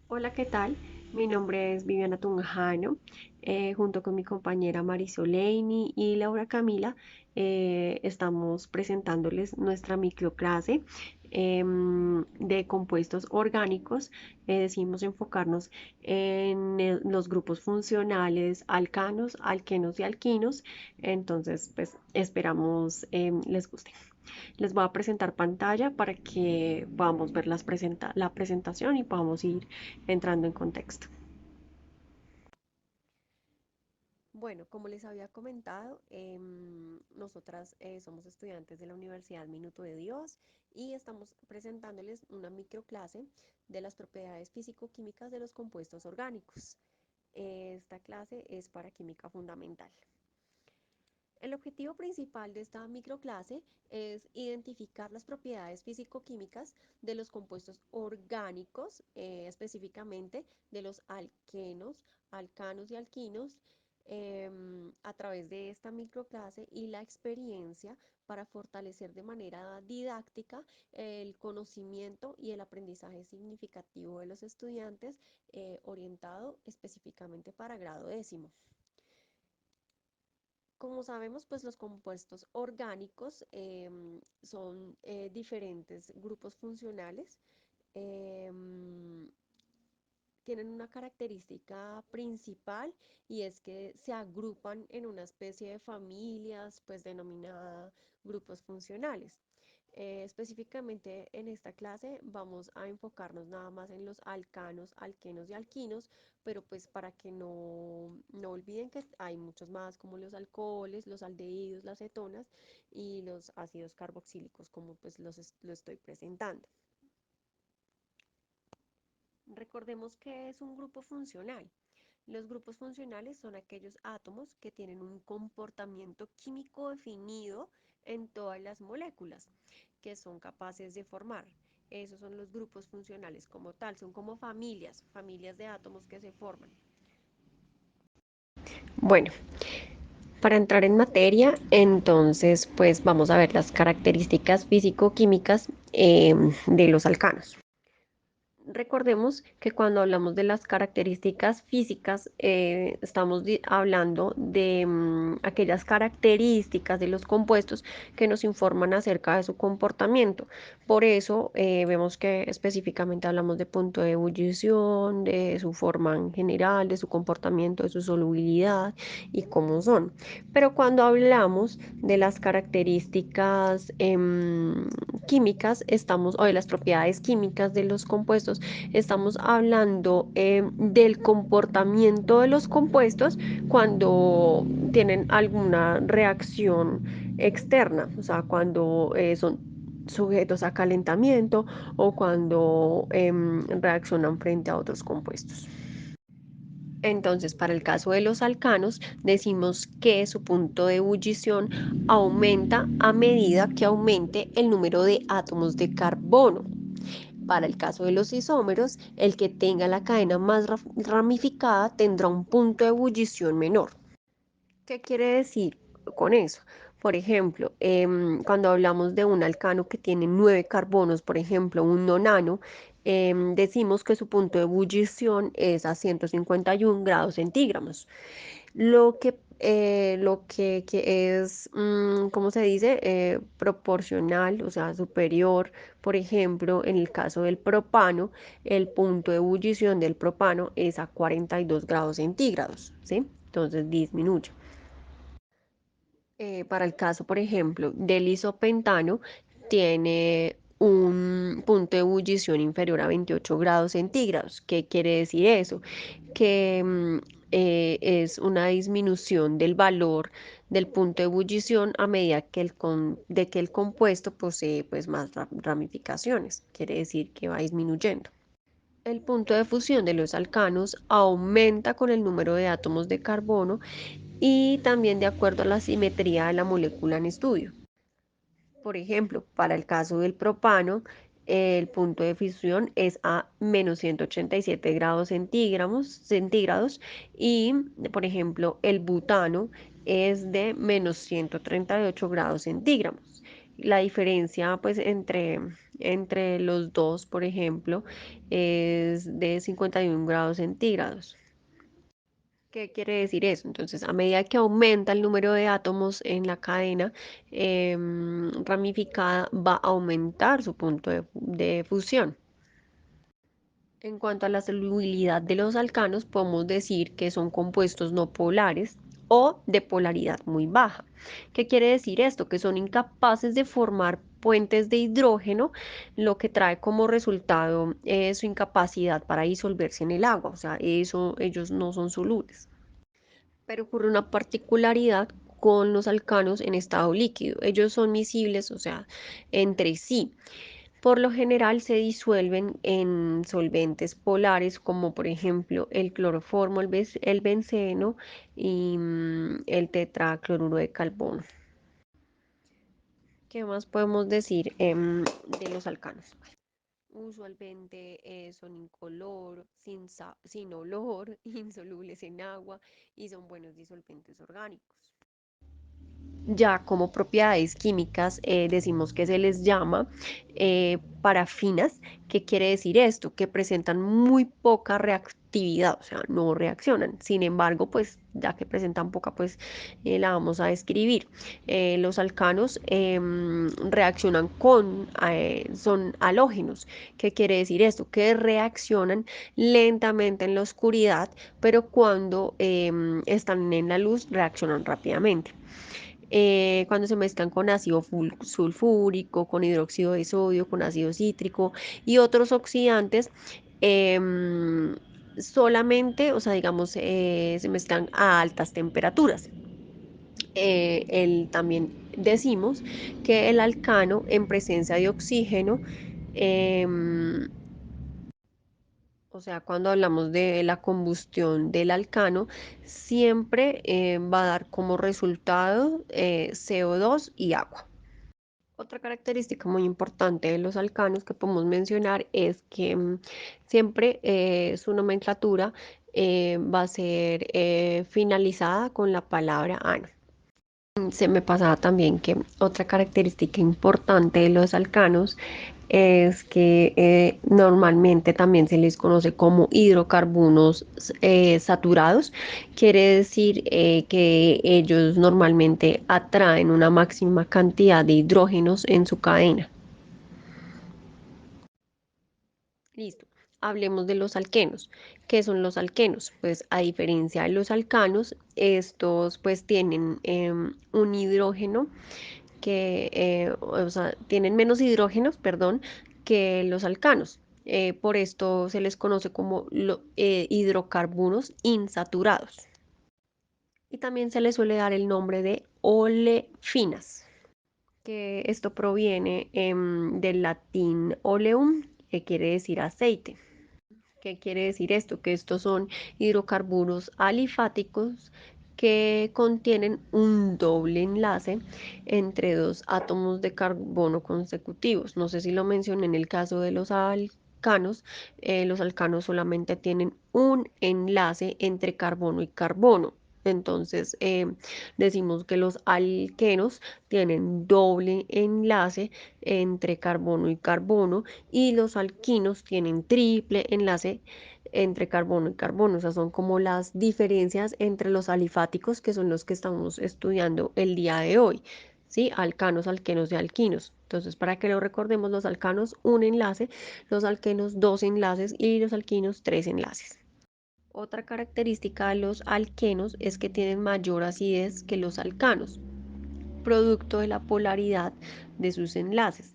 Hola, ¿qué tal? Mi nombre es Viviana Tunjano, junto con mi compañera Marisoleini y Laura Camila, estamos presentándoles nuestra microclase de compuestos orgánicos. Decidimos enfocarnos en los grupos funcionales alcanos, alquenos y alquinos, entonces pues esperamos les guste. Les voy a presentar pantalla para que podamos ver la presentación y podamos ir entrando en contexto. Bueno, como les había comentado, nosotras somos estudiantes de la Universidad Minuto de Dios y estamos presentándoles una microclase de las propiedades físico-químicas de los compuestos orgánicos. Esta clase es para química fundamental. El objetivo principal de esta microclase es identificar las propiedades físico-químicas de los compuestos orgánicos, específicamente de los alquenos, alcanos y alquinos, a través de esta microclase y la experiencia para fortalecer de manera didáctica el conocimiento y el aprendizaje significativo de los estudiantes, orientado específicamente para grado décimo. Como sabemos, pues los compuestos orgánicos son diferentes grupos funcionales. em, Tienen una característica principal y es que se agrupan en una especie de familias, pues denominada grupos funcionales. Específicamente en esta clase vamos a enfocarnos nada más en los alcanos, alquenos y alquinos, pero pues para que no olviden que hay muchos más como los alcoholes, los aldehídos, las cetonas y los ácidos carboxílicos como pues lo estoy presentando. Recordemos que es un grupo funcional. Los grupos funcionales son aquellos átomos que tienen un comportamiento químico definido en todas las moléculas que son capaces de formar. Esos son los grupos funcionales como tal, son como familias, familias de átomos que se forman. Bueno, para entrar en materia, entonces pues vamos a ver las características físico-químicas de los alcanos. Recordemos que cuando hablamos de las características físicas, estamos hablando de aquellas características de los compuestos que nos informan acerca de su comportamiento. Por eso vemos que específicamente hablamos de punto de ebullición, de su forma en general, de su comportamiento, de su solubilidad y cómo son. Pero cuando hablamos de las características químicas, o de las propiedades químicas de los compuestos, estamos hablando del comportamiento de los compuestos cuando tienen alguna reacción externa, o sea, cuando son sujetos a calentamiento o cuando reaccionan frente a otros compuestos. Entonces, para el caso de los alcanos, decimos que su punto de ebullición aumenta a medida que aumente el número de átomos de carbono. Para el caso de los isómeros, el que tenga la cadena más ramificada tendrá un punto de ebullición menor. ¿Qué quiere decir con eso? Por ejemplo, cuando hablamos de un alcano que tiene 9 carbonos, por ejemplo, un nonano, decimos que su punto de ebullición es a 151 grados centígrados. Que es, ¿cómo se dice? Proporcional, o sea, superior. Por ejemplo, en el caso del propano, el punto de ebullición del propano es a 42 grados centígrados, ¿sí? Entonces disminuye. Para el caso, por ejemplo, del isopentano, tiene un punto de ebullición inferior a 28 grados centígrados. ¿Qué quiere decir eso? Que es una disminución del valor del punto de ebullición a medida que el compuesto posee pues, más ramificaciones. Quiere decir que va disminuyendo. El punto de fusión de los alcanos aumenta con el número de átomos de carbono y también de acuerdo a la simetría de la molécula en estudio. Por ejemplo, para el caso del propano, el punto de fusión es a menos 187 grados centígrados y, por ejemplo, el butano es de menos 138 grados centígrados. La diferencia pues entre los dos, por ejemplo, es de 51 grados centígrados. ¿Qué quiere decir eso? Entonces, a medida que aumenta el número de átomos en la cadena ramificada, va a aumentar su punto de fusión. En cuanto a la solubilidad de los alcanos, podemos decir que son compuestos no polares o de polaridad muy baja. ¿Qué quiere decir esto? Que son incapaces de formar puentes de hidrógeno, lo que trae como resultado su incapacidad para disolverse en el agua, o sea, ellos no son solubles. Pero ocurre una particularidad con los alcanos en estado líquido. Ellos son miscibles, o sea, entre sí. Por lo general se disuelven en solventes polares como por ejemplo el cloroformo, el benceno y el tetracloruro de carbono. ¿Qué más podemos decir de los alcanos? Usualmente son incoloro, sin olor, insolubles en agua y son buenos disolventes orgánicos. Ya como propiedades químicas decimos que se les llama parafinas. ¿Qué quiere decir esto? Que presentan muy poca reactividad, o sea, no reaccionan. Sin embargo, pues ya que presentan poca, pues la vamos a describir. Los alcanos reaccionan son halógenos. ¿Qué quiere decir esto? Que reaccionan lentamente en la oscuridad, pero cuando están en la luz reaccionan rápidamente. Cuando se mezclan con ácido sulfúrico, con hidróxido de sodio, con ácido cítrico y otros oxidantes, em, solamente, o sea, digamos, se mezclan a altas temperaturas. También decimos que el alcano en presencia de oxígeno, em, o sea, cuando hablamos de la combustión del alcano, siempre va a dar como resultado CO2 y agua. Otra característica muy importante de los alcanos que podemos mencionar es que siempre su nomenclatura va a ser finalizada con la palabra ano. Se me pasaba también que otra característica importante de los alcanos es que normalmente también se les conoce como hidrocarburos saturados. Quiere decir que ellos normalmente atraen una máxima cantidad de hidrógenos en su cadena. Listo. Hablemos de los alquenos. ¿Qué son los alquenos? Pues a diferencia de los alcanos, estos pues tienen un hidrógeno o sea, tienen menos hidrógenos, perdón, que los alcanos. Por esto se les conoce como hidrocarburos insaturados. Y también se les suele dar el nombre de olefinas, que esto proviene del latín oleum, que quiere decir aceite. ¿Qué quiere decir esto? Que estos son hidrocarburos alifáticos que contienen un doble enlace entre dos átomos de carbono consecutivos. No sé si lo mencioné en el caso de los alcanos. Los alcanos solamente tienen un enlace entre carbono y carbono. Entonces, decimos que los alquenos tienen doble enlace entre carbono y carbono y los alquinos tienen triple enlace entre carbono y carbono. O sea, son como las diferencias entre los alifáticos, que son los que estamos estudiando el día de hoy. ¿Sí? Alcanos, alquenos y alquinos. Entonces, para que lo recordemos, los alcanos un enlace, los alquenos dos enlaces y los alquinos tres enlaces. Otra característica de los alquenos es que tienen mayor acidez que los alcanos, producto de la polaridad de sus enlaces.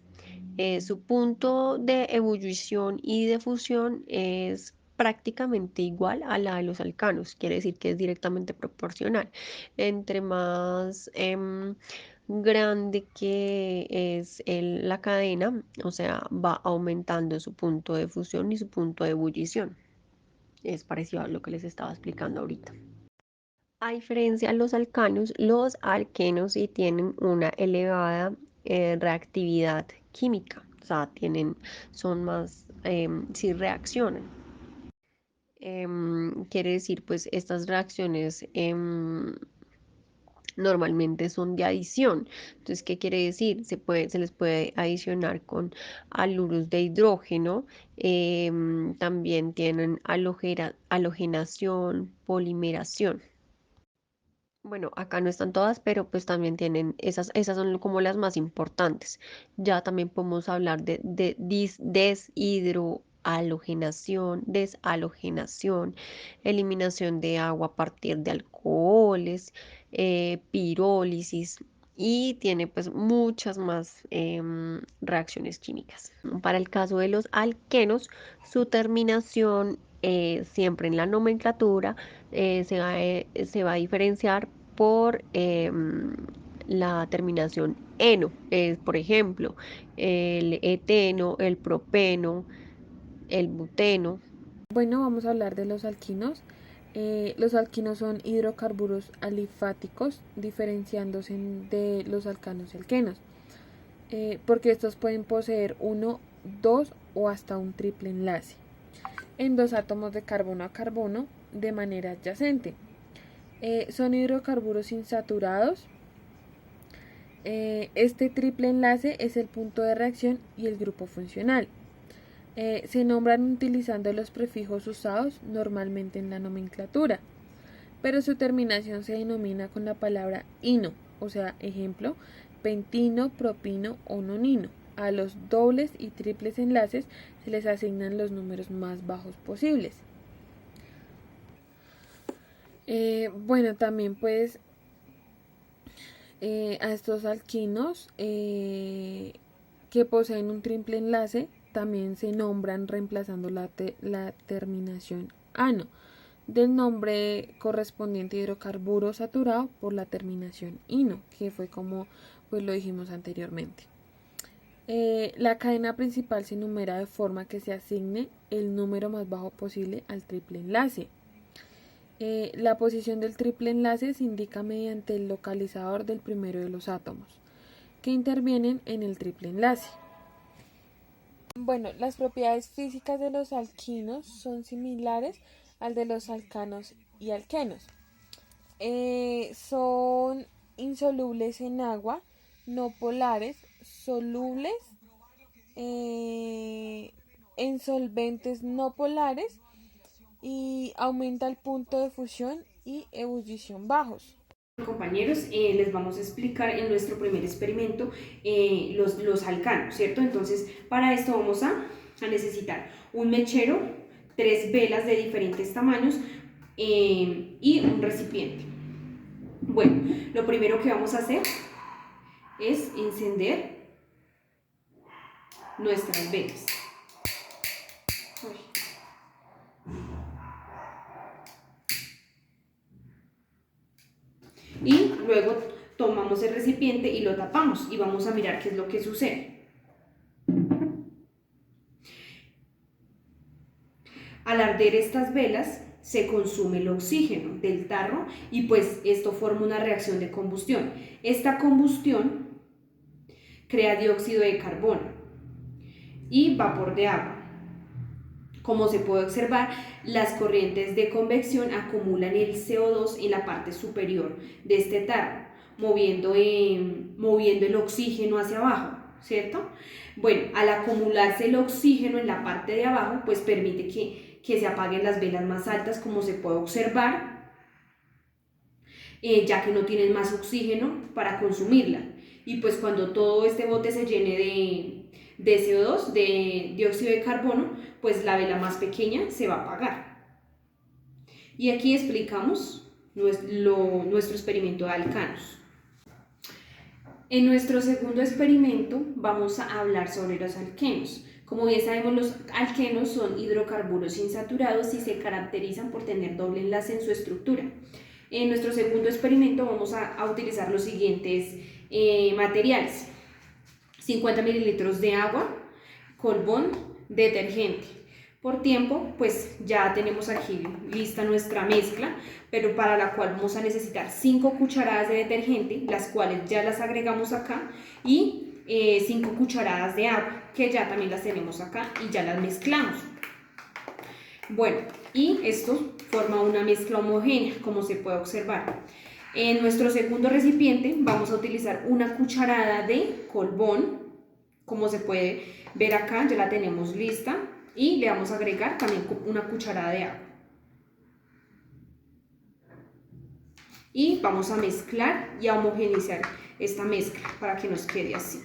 Su punto de ebullición y de fusión es prácticamente igual a la de los alcanos, quiere decir que es directamente proporcional. Entre más grande que es la cadena, o sea, va aumentando su punto de fusión y su punto de ebullición. Es parecido a lo que les estaba explicando ahorita. A diferencia de los alquenos sí tienen elevada reactividad química, o sea, son más, sí reaccionan. Quiere decir, pues, estas reacciones normalmente son de adición. Entonces, ¿qué quiere decir? Se les puede adicionar con aluros de hidrógeno. También tienen halogenación, polimeración. Bueno, acá no están todas, pero pues también tienen esas son como las más importantes. Ya también podemos hablar de deshidrohalogenación, deshalogenación, eliminación de agua a partir de alcoholes, pirólisis y tiene pues muchas más reacciones químicas. Para el caso de los alquenos, su terminación siempre en la nomenclatura se va a diferenciar por la terminación eno. Por ejemplo, el eteno, el propeno, el buteno. Bueno, vamos a hablar de los alquinos. Los alquinos son hidrocarburos alifáticos, diferenciándose de los alcanos y alquenos, porque estos pueden poseer uno, dos o hasta un triple enlace en dos átomos de carbono a carbono de manera adyacente. Son hidrocarburos insaturados. Este triple enlace es el punto de reacción y el grupo funcional. Se nombran utilizando los prefijos usados normalmente en la nomenclatura, pero su terminación se denomina con la palabra ino, o sea, ejemplo, pentino, propino o nonino. A los dobles y triples enlaces se les asignan los números más bajos posibles. Bueno, también pues a estos alquinos que poseen un triple enlace también se nombran reemplazando la terminación ano del nombre correspondiente hidrocarburo saturado por la terminación ino, que fue como pues lo dijimos anteriormente. La cadena principal se enumera de forma que se asigne el número más bajo posible al triple enlace. La posición del triple enlace se indica mediante el localizador del primero de los átomos que intervienen en el triple enlace. Bueno, las propiedades físicas de los alquinos son similares al de los alcanos y alquenos. Son insolubles en agua, no polares, solubles en solventes no polares y aumenta el punto de fusión y ebullición bajos. Compañeros, les vamos a explicar en nuestro primer experimento los alcanos, ¿cierto? Entonces, para esto vamos a necesitar un mechero, 3 velas de diferentes tamaños y un recipiente. Bueno, lo primero que vamos a hacer es encender nuestras velas. Y luego tomamos el recipiente y lo tapamos y vamos a mirar qué es lo que sucede. Al arder estas velas se consume el oxígeno del tarro y pues esto forma una reacción de combustión. Esta combustión crea dióxido de carbono y vapor de agua. Como se puede observar, las corrientes de convección acumulan el CO2 en la parte superior de este tarro, moviendo el oxígeno hacia abajo, ¿cierto? Bueno, al acumularse el oxígeno en la parte de abajo, pues permite que se apaguen las velas más altas, como se puede observar, ya que no tienen más oxígeno para consumirla. Y pues cuando todo este bote se llene de CO2, de dióxido de carbono, pues la vela más pequeña se va a apagar. Y aquí explicamos nuestro experimento de alcanos. En nuestro segundo experimento vamos a hablar sobre los alquenos. Como bien sabemos, los alquenos son hidrocarburos insaturados y se caracterizan por tener doble enlace en su estructura. En nuestro segundo experimento vamos a utilizar los siguientes materiales: 50 mililitros de agua, carbón, detergente. Por tiempo, pues ya tenemos aquí lista nuestra mezcla, pero para la cual vamos a necesitar 5 cucharadas de detergente, las cuales ya las agregamos acá, y 5 cucharadas de agua, que ya también las tenemos acá y ya las mezclamos. Bueno, y esto forma una mezcla homogénea, como se puede observar. En nuestro segundo recipiente vamos a utilizar una cucharada de colbón. Como se puede ver acá, ya la tenemos lista. Y le vamos a agregar también una cucharada de agua. Y vamos a mezclar y a homogeneizar esta mezcla para que nos quede así.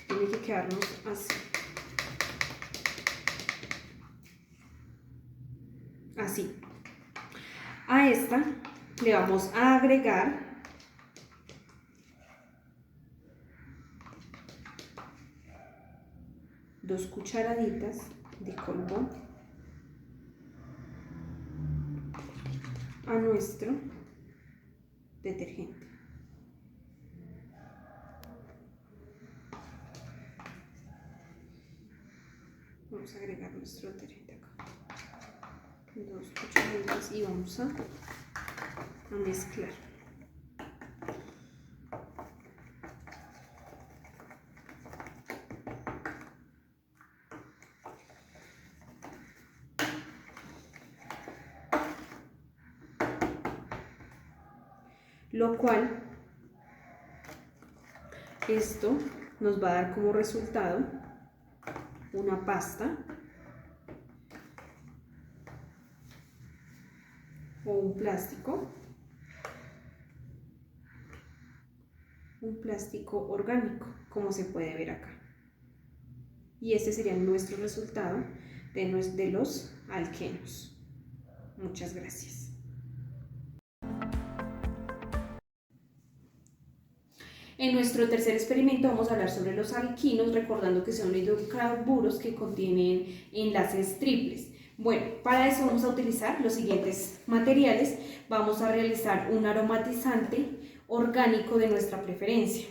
Tiene que quedarnos así. Así. A esta le vamos a agregar dos cucharaditas de colbón a nuestro detergente. Vamos a agregar nuestro detergente acá. Dos cucharaditas y vamos a mezclar. Lo cual, esto nos va a dar como resultado una pasta o un plástico orgánico, como se puede ver acá. Y este sería nuestro resultado de los alquenos. Muchas gracias. En nuestro tercer experimento vamos a hablar sobre los alquinos, recordando que son hidrocarburos que contienen enlaces triples. Bueno, para eso vamos a utilizar los siguientes materiales. Vamos a realizar un aromatizante orgánico de nuestra preferencia.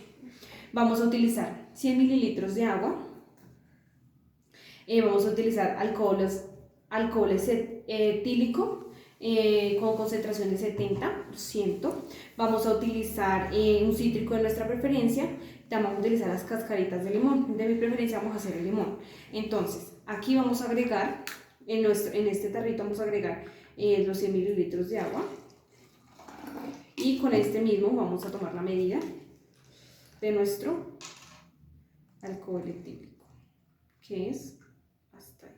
Vamos a utilizar 100 mililitros de agua. Vamos a utilizar alcohol etílico con concentración de 70%. Vamos a utilizar un cítrico de nuestra preferencia. También vamos a utilizar las cascaritas de limón. De mi preferencia vamos a hacer el limón. Entonces, aquí vamos a agregar, en este tarrito vamos a agregar los 100 mililitros de agua. Y con este mismo vamos a tomar la medida de nuestro alcohol etílico, que es hasta ahí.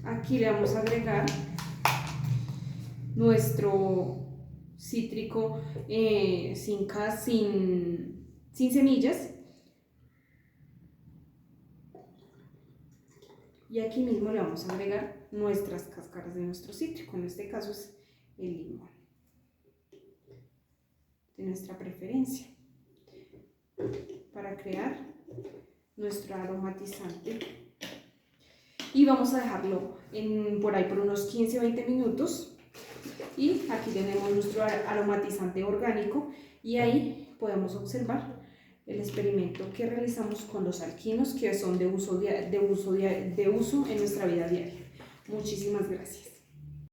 Aquí le vamos a agregar nuestro cítrico sin semillas. Y aquí mismo le vamos a agregar nuestras cáscaras de nuestro cítrico, en este caso es el limón, de nuestra preferencia, para crear nuestro aromatizante. Y vamos a dejarlo por ahí por unos 15-20 minutos. Y aquí tenemos nuestro aromatizante orgánico y ahí podemos observar el experimento que realizamos con los alquinos, que son de uso en nuestra vida diaria. Muchísimas gracias.